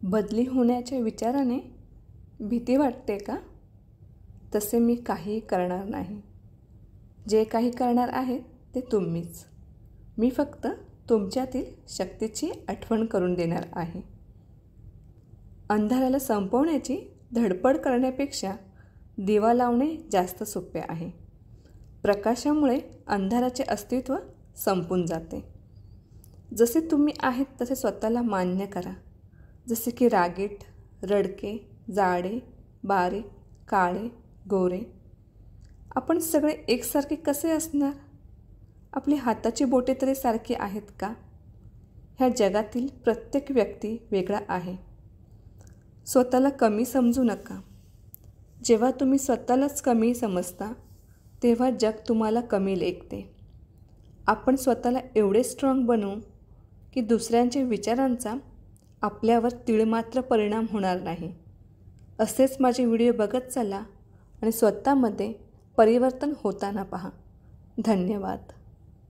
बदली होण्याच्या विचाराने भीती वाटते का? तसे मी काही करणार नाही. जे काही करणार आहे ते तुम्हीच. मी फक्त तुमच्यातील शक्तीची आठवण करून देणार आहे. अंधाराला संपवण्याची धडपड करण्यापेक्षा दिवा लावणे जास्त सोपे आहे. प्रकाशामुळे अंधाराचे अस्तित्व संपून जाते. जसे तुम्ही आहेत तसे स्वतःला मान्य करा. जसे की रागीट, रडके, जाडे, बारीक, काळे, गोरे. आपण सगळे एकसारखे कसे असणार? आपली हाताची बोटे तरी सारखी आहेत का? ह्या जगातील प्रत्येक व्यक्ती वेगळा आहे. स्वतःला कमी समजू नका. जेव्हा तुम्ही स्वतःलाच कमी समजता तेव्हा जग तुम्हाला कमी लेखते. आपण स्वतःला एवढे स्ट्रॉंग बनवू की दुसऱ्यांच्या विचारांचा आपल्यावर तीळमात्र परिणाम होणार नाही. असेच माझे व्हिडिओ बघत चला आणि स्वतःमध्ये परिवर्तन होताना पहा. धन्यवाद.